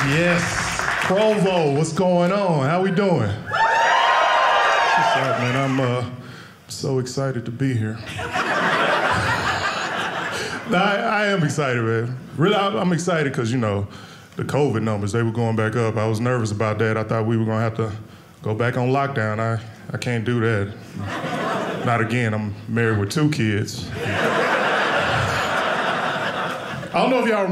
Yes. Provo, what's going on? How we doing? What's up, man? I'm so excited to be here. I am excited, man. Really, I'm excited because, you know, the COVID numbers, they were going back up. I was nervous about that. I thought we were going to have to go back on lockdown. I can't do that. Not again. I'm married with 2 kids. I don't know if y'all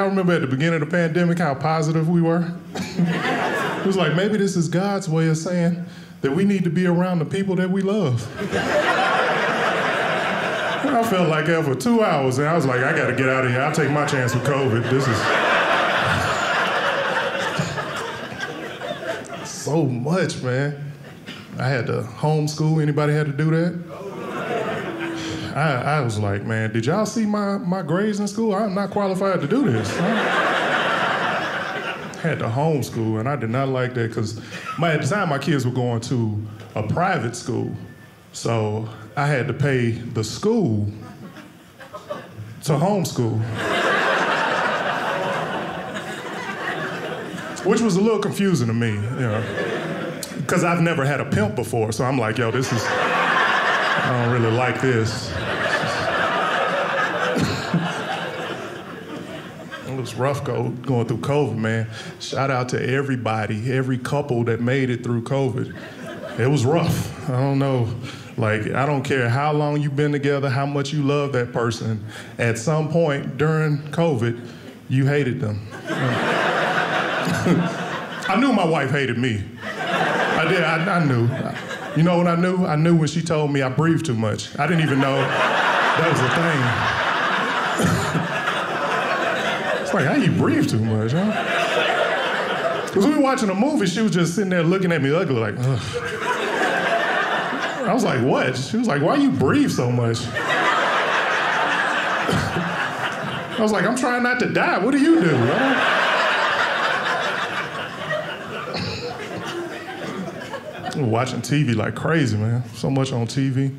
remember at the beginning of the pandemic how positive we were? It was like, maybe this is God's way of saying that we need to be around the people that we love. I felt like that for 2 hours, and I was like, I gotta get out of here. I'll take my chance with COVID. This is so much, man. I had to homeschool. Anybody had to do that? I was like, man, did y'all see my grades in school? I'm not qualified to do this. I had to homeschool, and I did not like that because at the time my kids were going to a private school. So I had to pay the school to homeschool. Which was a little confusing to me, you know, because I've never had a pimp before. So I'm like, yo, I don't really like this. It was rough going through COVID, man. Shout out to everybody, every couple that made it through COVID. It was rough. I don't know. Like, I don't care how long you've been together, how much you love that person. At some point during COVID, you hated them. I knew my wife hated me. I did. I knew. You know what I knew? I knew when she told me I breathed too much. I didn't even know that was a thing. It's like, how you breathe too much, huh? Because we were watching a movie, she was just sitting there looking at me ugly, like, ugh. I was like, what? She was like, why you breathe so much? I was like, I'm trying not to die. What do you do? I'm watching TV like crazy, man. So much on TV.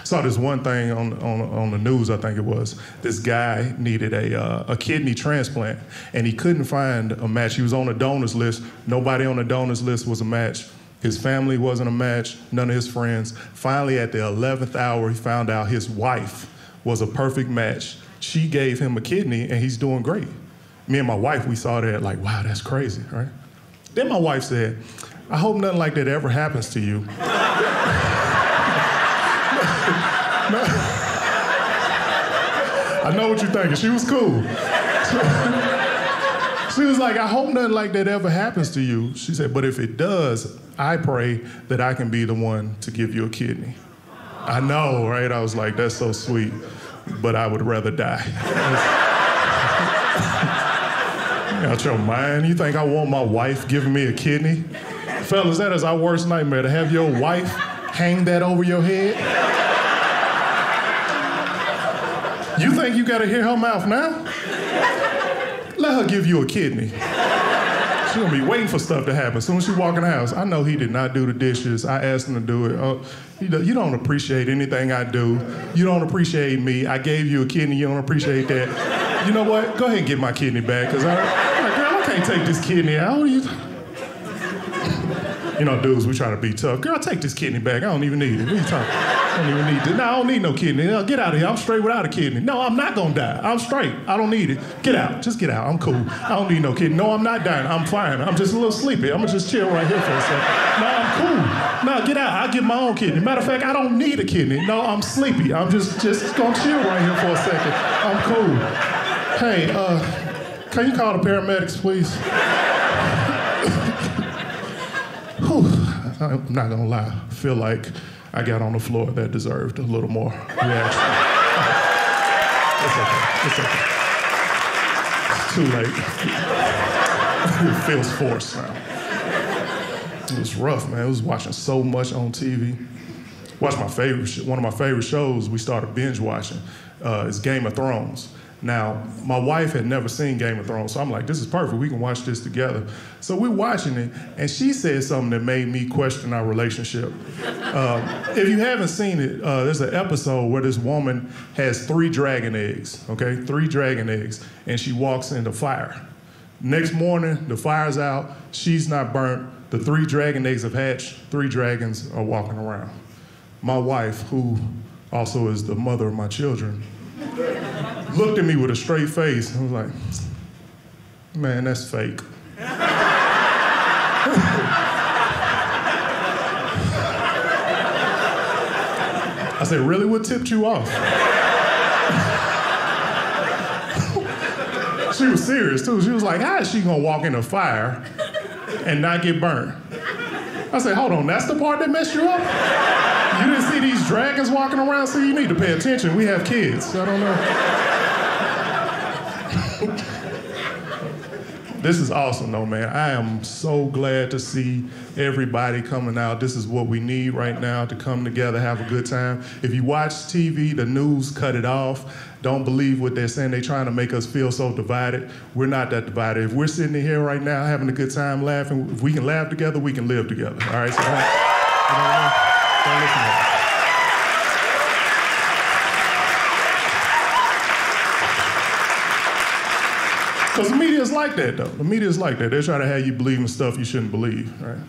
Saw this one thing on the news, I think it was. This guy needed a kidney transplant, and he couldn't find a match. He was on the donors list. Nobody on the donors list was a match. His family wasn't a match, none of his friends. Finally, at the 11th hour, he found out his wife was a perfect match. She gave him a kidney, and he's doing great. Me and my wife, we saw that like, wow, that's crazy, right? Then my wife said, I hope nothing like that ever happens to you. I know what you're thinking. She was cool. She was like, I hope nothing like that ever happens to you. She said, but if it does, I pray that I can be the one to give you a kidney. I know, right? I was like, that's so sweet, but I would rather die. Out your mind? You think I want my wife giving me a kidney? Fellas, that is our worst nightmare, to have your wife hang that over your head. You think you gotta hear her mouth now? Let her give you a kidney. She's gonna be waiting for stuff to happen. As soon as she walk in the house, I know he did not do the dishes. I asked him to do it. You don't appreciate anything I do. You don't appreciate me. I gave you a kidney, you don't appreciate that. You know what? Go ahead and get my kidney back, because girl, I can't take this kidney out. You know, dudes, we try to be tough. Girl, take this kidney back. I don't even need it. What are you talking? I don't even need it. No, I don't need no kidney. No, get out of here. I'm straight without a kidney. No, I'm not gonna die. I'm straight. I don't need it. Get out. Just get out. I'm cool. I don't need no kidney. No, I'm not dying. I'm fine. I'm just a little sleepy. I'm gonna just chill right here for a second. No, I'm cool. No, get out. I'll get my own kidney. Matter of fact, I don't need a kidney. No, I'm sleepy. I'm just gonna chill right here for a second. I'm cool. Hey, can you call the paramedics, please? Whew. I'm not gonna lie. I feel like I got on the floor that deserved a little more reaction. It's okay. It's too late. It feels forced now. It was rough, man. I was watching so much on TV. Watched one of my favorite shows we started binge watching is Game of Thrones. Now, my wife had never seen Game of Thrones, so I'm like, this is perfect, we can watch this together. So we're watching it, and she said something that made me question our relationship. If you haven't seen it, there's an episode where this woman has 3 dragon eggs, okay? 3 dragon eggs, and she walks into fire. Next morning, the fire's out, she's not burnt, the 3 dragon eggs have hatched, 3 dragons are walking around. My wife, who also is the mother of my children, looked at me with a straight face and was like, man, that's fake. I said, really, what tipped you off? She was serious too. She was like, how is she gonna walk in a fire and not get burned? I said, hold on, that's the part that messed you up? You didn't see these dragons walking around? So you need to pay attention. We have kids. I don't know. This is awesome though, man. I am so glad to see everybody coming out. This is what we need right now, to come together, have a good time. If you watch TV, the news, cut it off. Don't believe what they're saying. They're trying to make us feel so divided. We're not that divided. If we're sitting in here right now having a good time, laughing, if we can laugh together, we can live together. All right, so don't listen to that. Because the media is like that, though. The media is like that. They try to have you believe in stuff you shouldn't believe, right?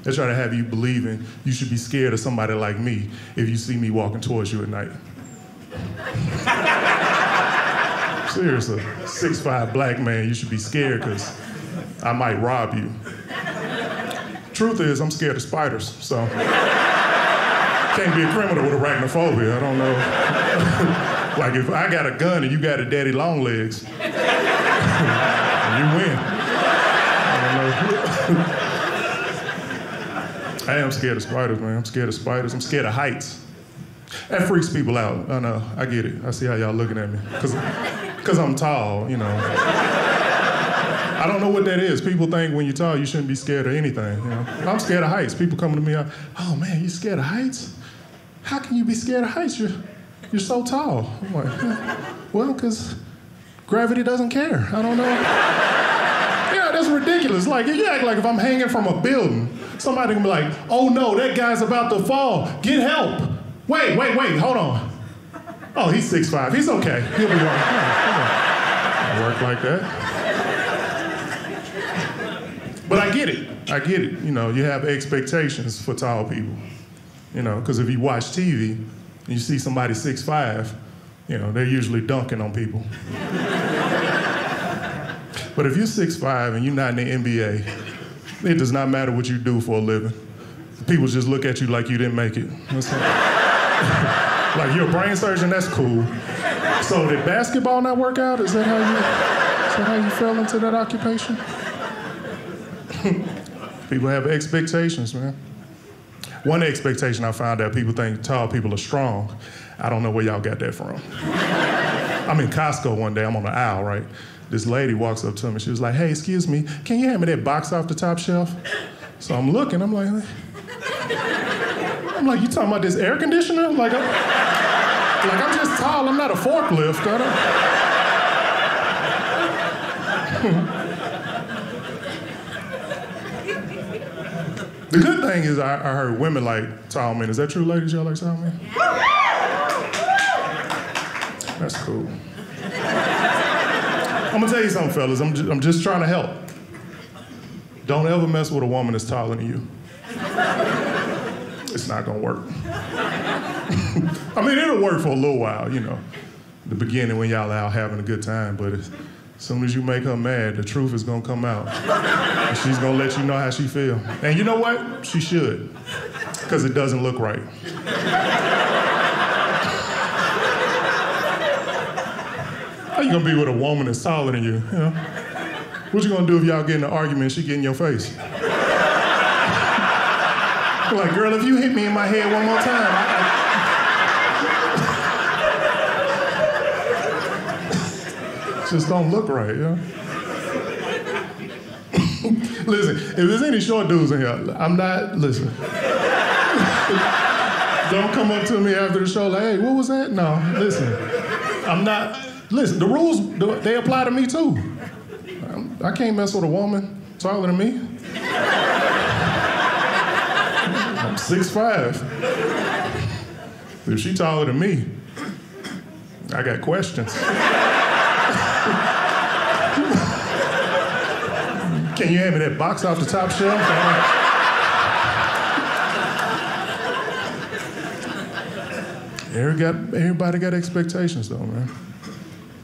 They try to have you believing you should be scared of somebody like me if you see me walking towards you at night. Seriously, 6'5" black man, you should be scared because I might rob you. Truth is, I'm scared of spiders, so can't be a criminal with arachnophobia. I don't know. Like if I got a gun and you got a daddy long legs, you win. I don't know. I am scared of spiders, man. I'm scared of spiders. I'm scared of heights. That freaks people out. I know. I get it. I see how y'all looking at me. Because I'm tall, you know. I don't know what that is. People think when you're tall, you shouldn't be scared of anything. You know? I'm scared of heights. People coming to me, oh man, you scared of heights? How can you be scared of heights? You're so tall. I'm like, well, because gravity doesn't care. I don't know. Yeah, that's ridiculous. Like, you act like if I'm hanging from a building, somebody can be like, oh no, that guy's about to fall. Get help. Wait, hold on. Oh, he's 6'5". He's okay. He'll be all right. Don't work like that. But I get it. You know, you have expectations for tall people. You know, because if you watch TV and you see somebody 6'5", you know, they're usually dunking on people. But if you're 6'5" and you're not in the NBA, it does not matter what you do for a living. People just look at you like you didn't make it. Like, you're a brain surgeon, that's cool. So did basketball not work out? Is that how you fell into that occupation? People have expectations, man. One expectation I found out, people think tall people are strong. I don't know where y'all got that from. I'm in Costco one day, I'm on the aisle, right? This lady walks up to me, she was like, hey, excuse me, can you hand me that box off the top shelf? So I'm looking, I'm like, you talking about this air conditioner? Like I'm just tall, I'm not a forklift. The good thing is I heard women like tall men. Is that true, ladies? Y'all like tall men? That's cool. I'm gonna tell you something, fellas. I'm just trying to help. Don't ever mess with a woman that's taller than you. It's not gonna work. I mean, it'll work for a little while, you know, the beginning when y'all out having a good time, but as soon as you make her mad, the truth is gonna come out. And she's gonna let you know how she feel. And you know what? She should, because it doesn't look right. How you gonna be with a woman that's taller than you know? What you gonna do if y'all get in an argument and she get in your face? Like, girl, if you hit me in my head one more time, just don't look right, you know? Listen, if there's any short dudes in here, listen. Don't come up to me after the show like, hey, what was that? No, listen, listen, the rules, they apply to me too. I can't mess with a woman taller than me. I'm 6'5". If she taller than me, I got questions. Can you hand me that box off the top shelf? Everybody got expectations though, man.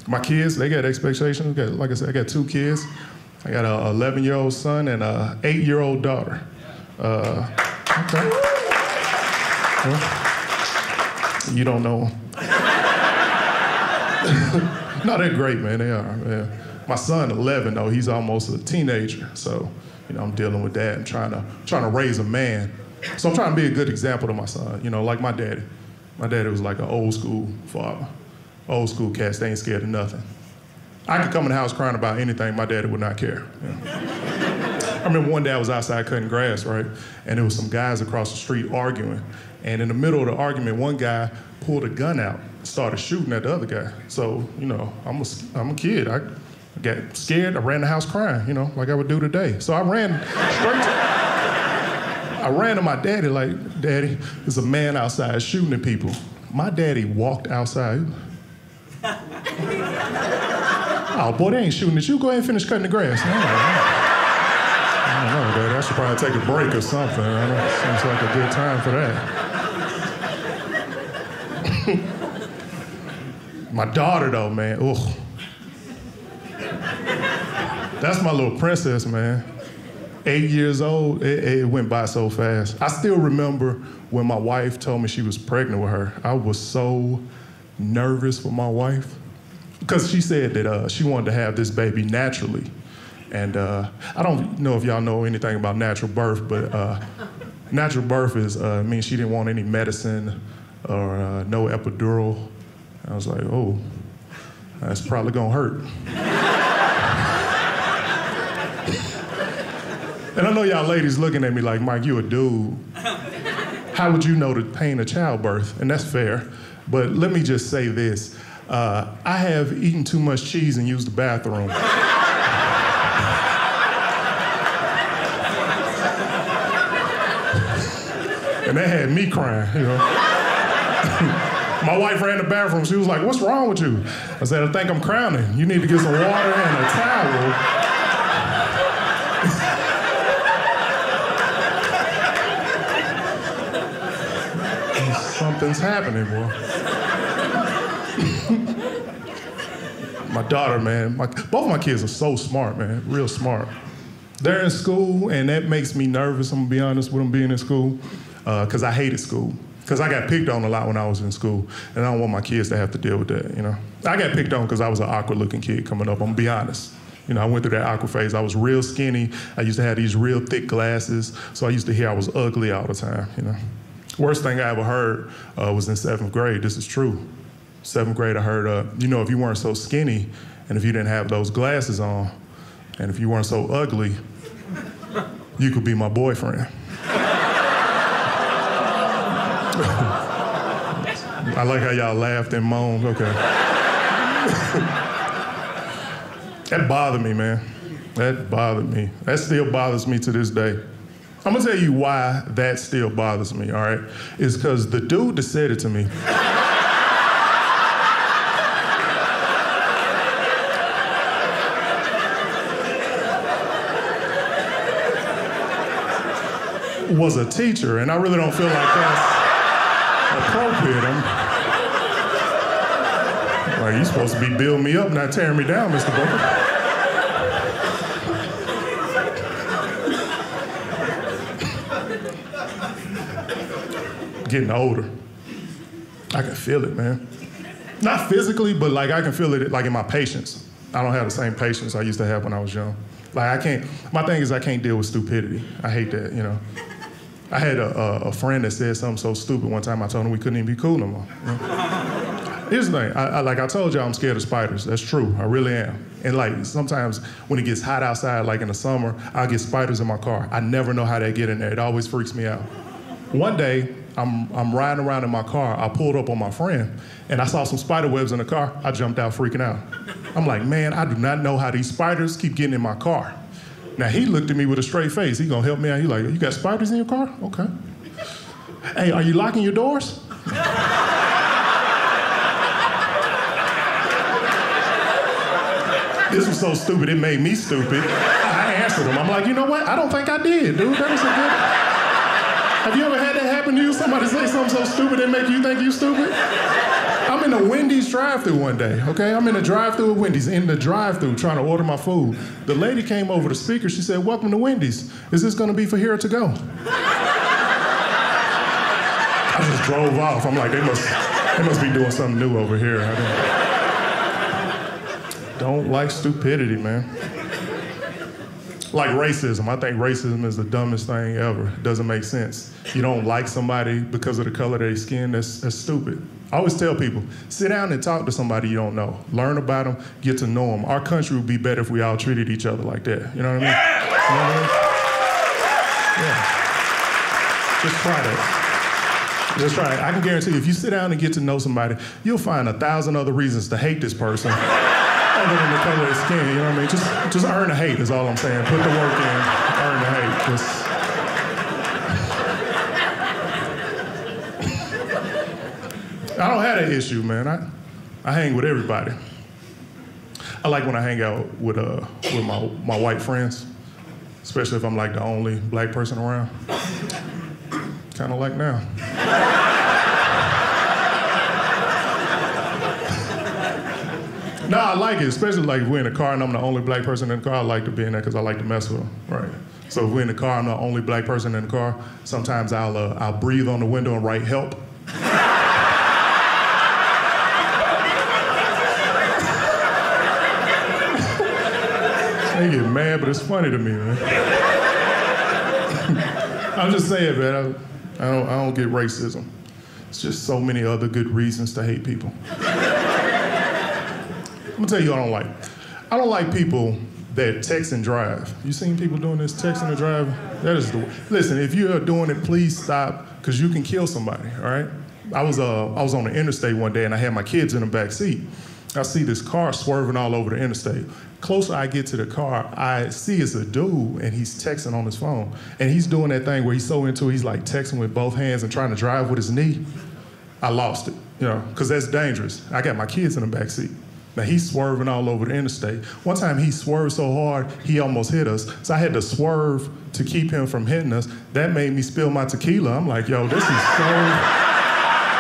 My kids, they got expectations. Like I said, I got 2 kids. I got an 11-year-old son and an 8-year-old daughter. Okay. Well, you don't know them. No, they're great, man. They are. Yeah. My son, 11, though, he's almost a teenager. So, I'm dealing with that and trying to raise a man. So I'm trying to be a good example to my son. Like my daddy. My daddy was like an old school father. Old school cats, they ain't scared of nothing. I could come in the house crying about anything, my daddy would not care. I remember one day I was outside cutting grass, right? And there was some guys across the street arguing. And in the middle of the argument, one guy pulled a gun out, started shooting at the other guy. So, I'm a kid. I got scared, I ran the house crying, like I would do today. So I ran to my daddy like, Daddy, there's a man outside shooting at people. My daddy walked outside. Oh, boy, they ain't shooting at you. Go ahead and finish cutting the grass. I don't know, Daddy. I should probably take a break or something. Seems like a good time for that. My daughter, though, man, ugh. That's my little princess, man. 8 years old, it went by so fast. I still remember when my wife told me she was pregnant with her. I was so nervous for my wife because she said that she wanted to have this baby naturally. And I don't know if y'all know anything about natural birth, but natural birth means she didn't want any medicine or no epidural. I was like, oh, that's probably gonna hurt. And I know y'all ladies looking at me like, Mike, you a dude. How would you know the pain of childbirth? And that's fair. But let me just say this. I have eaten too much cheese and used the bathroom. And that had me crying, My wife ran the bathroom. She was like, what's wrong with you? I said, I think I'm crowning. You need to get some water and a towel. Something's happening, boy. My daughter, man, both my kids are so smart, man, real smart. They're in school, and that makes me nervous, I'm gonna be honest with them being in school, because I hated school. Because I got picked on a lot when I was in school, and I don't want my kids to have to deal with that, I got picked on because I was an awkward-looking kid coming up, I'm gonna be honest. I went through that awkward phase. I was real skinny. I used to have these real thick glasses, so I used to hear I was ugly all the time, Worst thing I ever heard was in 7th grade. This is true. 7th grade, I heard, if you weren't so skinny, and if you didn't have those glasses on, and if you weren't so ugly, you could be my boyfriend. I like how y'all laughed and moaned. Okay. That bothered me, man. That bothered me. That still bothers me to this day. I'm gonna tell you why that still bothers me, all right? It's because the dude that said it to me was a teacher, and I really don't feel like that's appropriate. Like, you're supposed to be building me up, not tearing me down, Mr. Booker. Getting older, I can feel it, man. Not physically, but like I can feel it like in my patience. I don't have the same patience I used to have when I was young. Like my thing is I can't deal with stupidity. I hate that, I had a friend that said something so stupid one time I told him we couldn't even be cool no more. Here's the thing, like I told y'all I'm scared of spiders. That's true, I really am. And like sometimes when it gets hot outside, like in the summer, I'll get spiders in my car. I never know how they get in there. It always freaks me out. One day, I'm riding around in my car. I pulled up on my friend, and I saw some spider webs in the car. I jumped out freaking out. I'm like, man, I do not know how these spiders keep getting in my car. Now, he looked at me with a straight face. He gonna help me out. He like, you got spiders in your car? Okay. Hey, are you locking your doors? This was so stupid, it made me stupid. I I answered him. I'm like, you know what? I don't think I did, dude. That was a good... Have you ever had that happen to you? Somebody say something so stupid that make you think you stupid? I'm in a Wendy's drive-thru one day, okay? I'm in a drive-thru at Wendy's, in the drive-thru trying to order my food. The lady came over the speaker. She said, welcome to Wendy's. Is this gonna be for here to go? I just drove off. I'm like, they must be doing something new over here. I don't like stupidity, man. Like racism. I think racism is the dumbest thing ever. It doesn't make sense. You don't like somebody because of the color of their skin, that's stupid. I always tell people, sit down and talk to somebody you don't know. Learn about them, get to know them. Our country would be better if we all treated each other like that. You know what I mean? Yeah. You know what I mean? Yeah. Just try that. Just try it. I can guarantee you, if you sit down and get to know somebody, you'll find 1,000 other reasons to hate this person. Other than the color of his skin, you know what I mean? Just earn the hate is all I'm saying. Put the work in, earn the hate. I don't have that issue, man. I hang with everybody. I like when I hang out with my white friends, especially if I'm like the only black person around. Kind of like now. No, I like it, especially like if we're in a car and I'm the only black person in the car. I like to be in there because I like to mess with them, right? So if we're in the car, I'm the only black person in the car. Sometimes I'll breathe on the window and write help. They get mad, but it's funny to me, man. I'm just saying, man. I don't get racism. It's just so many other good reasons to hate people. I'm gonna tell you what I don't like. I don't like people that text and drive. You seen people doing this, texting and driving? That is the... Listen, if you're doing it, please stop, because you can kill somebody, all right? I was on the interstate one day and I had my kids in the back seat. I see this car swerving all over the interstate. Closer I get to the car, I see it's a dude and he's texting on his phone. And he's doing that thing where he's so into it, he's like texting with both hands and trying to drive with his knee. I lost it, you know, because that's dangerous. I got my kids in the back seat. Now he's swerving all over the interstate. One time he swerved so hard, he almost hit us. So I had to swerve to keep him from hitting us. That made me spill my tequila. I'm like, yo, this is so...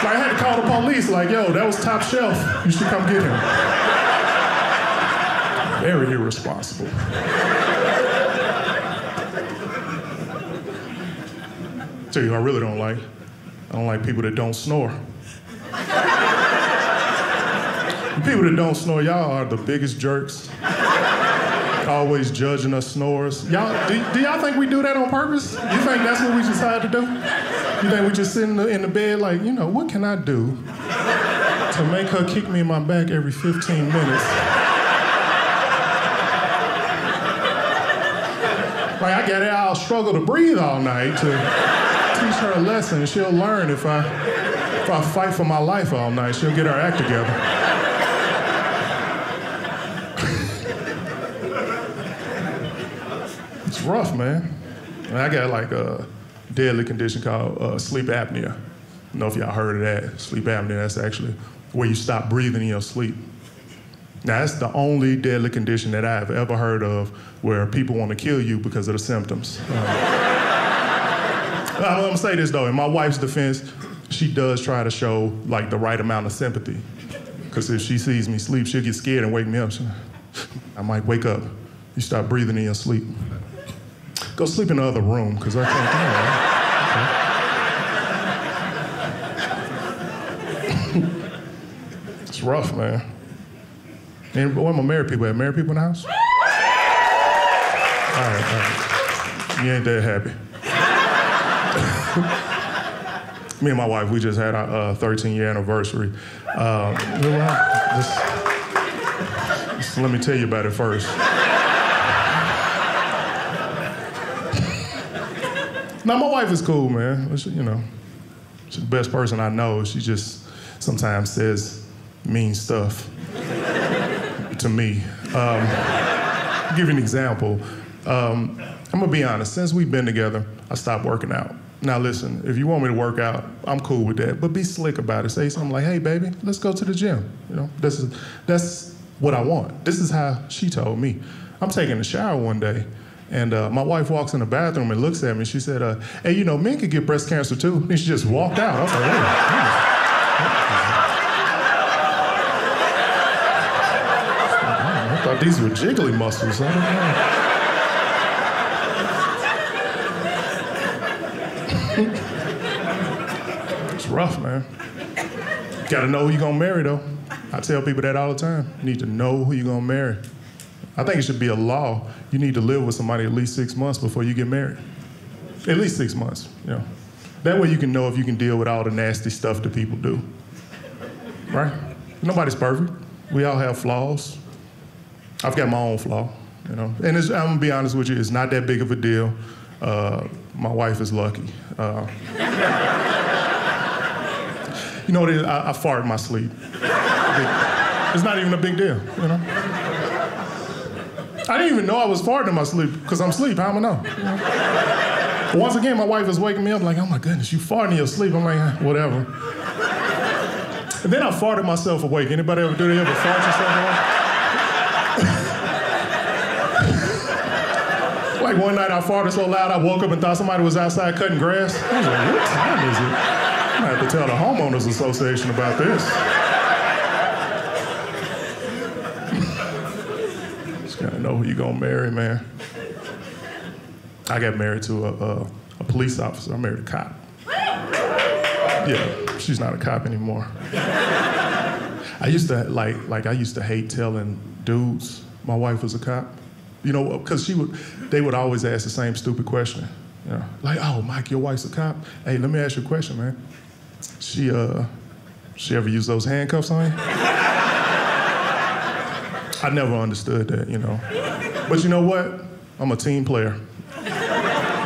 Like, I had to call the police, like, yo, that was top shelf. You should come get him. Very irresponsible. Tell you, I really don't like. I don't like people that don't snore. People that don't snore, y'all are the biggest jerks. Always judging us snores. Y'all, do y'all think we do that on purpose? You think that's what we decide to do? You think we just sit in the bed like, you know, what can I do to make her kick me in my back every 15 minutes? Like, I got it, I'll struggle to breathe all night to teach her a lesson. She'll learn if I fight for my life all night. She'll get her act together. It's rough, man. And I got like a deadly condition called sleep apnea. I don't know if y'all heard of that. Sleep apnea, that's actually where you stop breathing in your sleep. Now, that's the only deadly condition that I've ever heard of where people want to kill you because of the symptoms. I'm gonna say this though, in my wife's defense, she does try to show like the right amount of sympathy. Because if she sees me sleep, she'll get scared and wake me up. I might wake up. You stop breathing in your sleep. Go sleep in the other room, because I can't. Okay. It's rough, man. And where my married people at? Married people in the house? All right. You ain't that happy. Me and my wife, we just had our 13-year anniversary. Just let me tell you about it first. Now, my wife is cool, man. You know, she's the best person I know. She just sometimes says mean stuff to me. I'll give you an example. I'm gonna be honest, since we've been together, I stopped working out. Now listen, if you want me to work out, I'm cool with that, but be slick about it. Say something like, hey baby, let's go to the gym. You know, that's what I want. This is how she told me. I'm taking a shower one day, And my wife walks in the bathroom and looks at me. She said, hey, you know, men could get breast cancer too. And she just walked out. I was like, hey. I thought these were jiggly muscles. I don't know. It's rough, man. Gotta know who you're gonna marry, though. I tell people that all the time. You need to know who you're gonna marry. I think it should be a law. You need to live with somebody at least 6 months before you get married. At least 6 months, you know. That way you can know if you can deal with all the nasty stuff that people do. Right? Nobody's perfect. We all have flaws. I've got my own flaw, you know. And I'm gonna be honest with you, it's not that big of a deal. My wife is lucky. You know, I fart in my sleep. It's not even a big deal, you know. I didn't even know I was farting in my sleep because I'm asleep. How am I know? You know? Once again, my wife is waking me up like, oh my goodness, you farting in your sleep. I'm like, whatever. And then I farted myself awake. Anybody ever do that? Ever fart yourself awake? Like one night I farted so loud I woke up and thought somebody was outside cutting grass. I was like, what time is it? I'm gonna have to tell the homeowners association about this. Just gotta know who you're gonna marry, man. I got married to a police officer. I married a cop. Yeah, she's not a cop anymore. I used to I used to hate telling dudes my wife was a cop. You know, because they would always ask the same stupid question. You know, like, oh, Mike, your wife's a cop? Hey, let me ask you a question, man. She ever use those handcuffs on you? I never understood that, you know. But you know what? I'm a team player.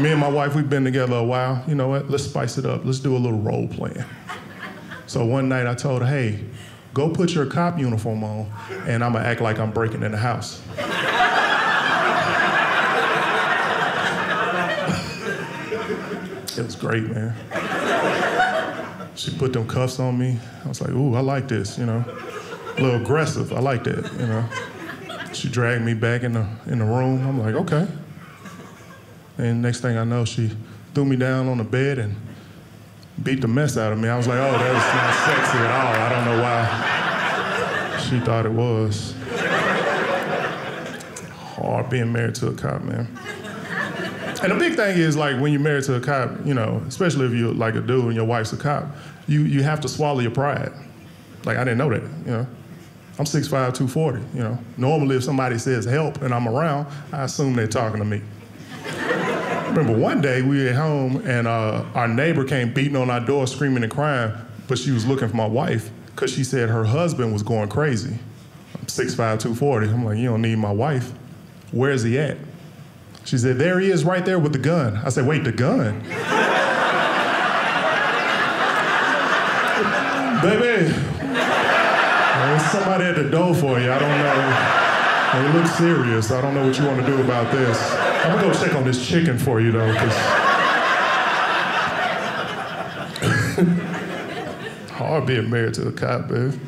Me and my wife, we've been together a while. You know what? Let's spice it up. Let's do a little role playing. So one night I told her, hey, go put your cop uniform on and I'm gonna act like I'm breaking in the house. It was great, man. She put them cuffs on me. I was like, ooh, I like this, you know. A little aggressive, I like that, you know. She dragged me back in the room. I'm like, okay. And next thing I know, she threw me down on the bed and beat the mess out of me. I was like, oh, that was not sexy at all. I don't know why she thought it was. Hard being married to a cop, man. And the big thing is, like, when you're married to a cop, you know, especially if you're like a dude and your wife's a cop, you have to swallow your pride. Like, I didn't know that, you know. I'm 6'5", 240, you know. Normally, if somebody says help and I'm around, I assume they're talking to me. I remember one day we were at home and our neighbor came beating on our door, screaming and crying, but she was looking for my wife because she said her husband was going crazy. I'm 6'5", 240. I'm like, you don't need my wife. Where's he at? She said, there he is right there with the gun. I said, wait, the gun? Baby, there's somebody at the door for you. I don't know. It looks serious. I don't know what you want to do about this. I'm gonna go check on this chicken for you, though, because hard being married to a cop, baby.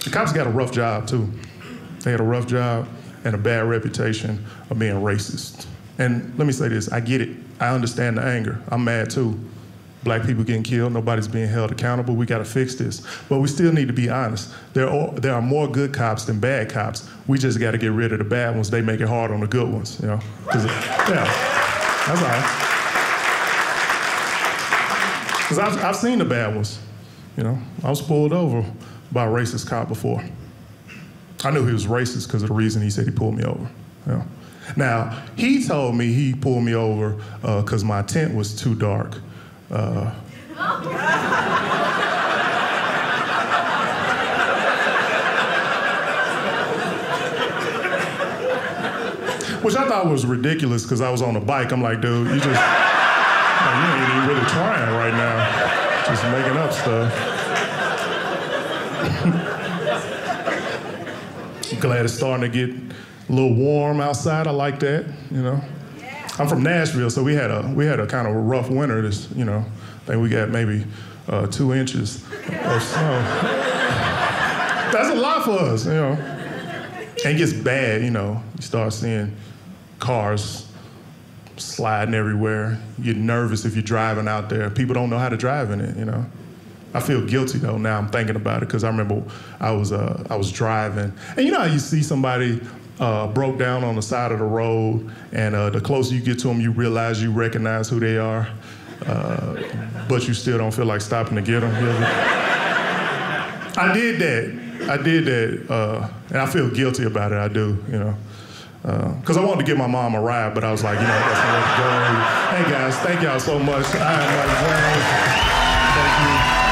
The cops got a rough job, too. They had a rough job and a bad reputation of being racist. And let me say this, I get it. I understand the anger. I'm mad too. Black people getting killed, nobody's being held accountable. We gotta fix this. But we still need to be honest. There are more good cops than bad cops. We just gotta get rid of the bad ones. They make it hard on the good ones, you know? Yeah, that's all right. Because I've seen the bad ones, you know? I was pulled over by a racist cop before. I knew he was racist because of the reason he said he pulled me over. You know? Now, he told me he pulled me over because my tent was too dark. Which I thought was ridiculous because I was on a bike. I'm like, dude, you ain't even really trying right now. Just making up stuff. I'm glad it's starting to get a little warm outside. I like that, you know. I'm from Nashville, so we had a kind of a rough winter. This, you know, I think we got maybe 2 inches of snow. That's a lot for us, you know. And it gets bad, you know. You start seeing cars sliding everywhere. You're nervous if you're driving out there. People don't know how to drive in it, you know. I feel guilty though now I'm thinking about it because I remember I was driving, and you know how you see somebody broke down on the side of the road, and the closer you get to them, you realize you recognize who they are, but you still don't feel like stopping to get them. I did that, and I feel guilty about it. I do, you know. Because I wanted to give my mom a ride, but I was like, you know, that's not what to go. Hey guys, thank y'all so much. I am like, thank you.